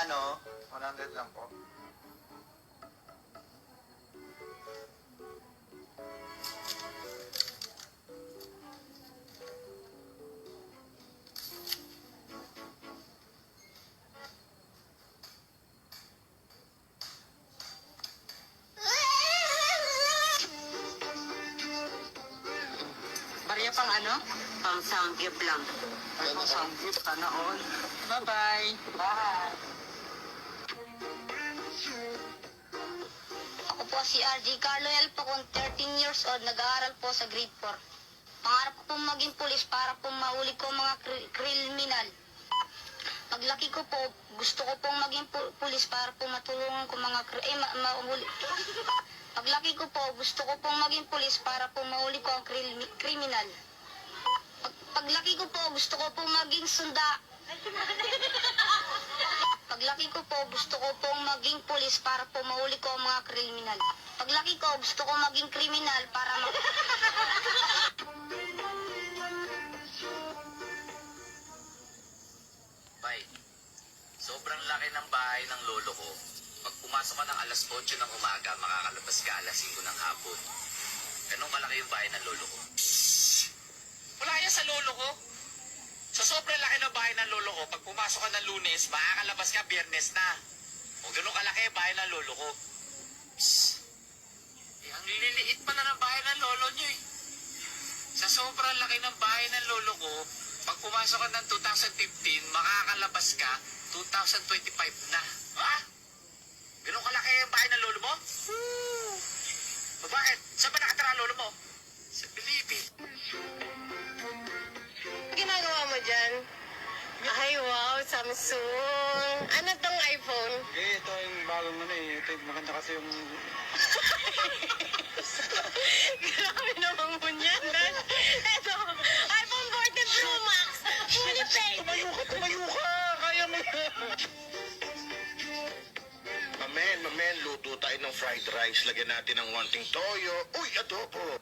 Magkano? 100 lang po. Barya pang ano? Pang sanggip lang. Ay, pang sanggip. Sana all. Bye-bye. Bye. Ako po si RJ Carlo L. Pacon, 13 years old, nag-aaral po sa grade 4. Pangarap ko pong maging pulis para po mahuli ko mga kriminal. Paglaki ko po, gusto ko pong maging pulis para po matulungan ko mga mahuli. Paglaki ko po, gusto ko pong maging pulis para po mahuli ko ang kriminal. Paglaki ko po, gusto ko pong maging Paglaki ko po, gusto ko pong maging pulis para po mahuli ko ang mga kriminal. Paglaki ko, gusto ko maging kriminal para Bay, sobrang laki ng bahay ng lolo ko. Pag pumasok ka ng alas 8 ng umaga, makakalabas ka alas 5 ng hapon. Ganun kalaki yung bahay ng lolo ko. Wala yan sa lolo ko. Sa sobrang laki ng bahay ng lolo ko, pag pumasok ka ng Lunes, makakalabas ka Biyernes na. O ganun kalaki yung bahay ng lolo ko. Ang liliit pa na ng bahay ng lolo nyo eh. Sa sobrang laki ng bahay ng lolo ko, pag pumasok ka ng 2015, makakalabas ka 2025 na. Ha? Ganun kalaki yung bahay ng lolo mo? O bakit? Saan ba nakatira ang lolo mo? Sa Pilipin. Ginagawa mo dyan? Ay, wow, Samsung. Ano tong iPhone? Ito yung bagong ano eh. Ito yung maganda kasi yung... Grabe naman mo niyan. Ito, iPhone 14 Pro Max. Fully paid. Tumayo ka! Kaya mo yan! Mamen, luto tayo ng fried rice. Lagyan natin ng konting toyo. Uy, adobo.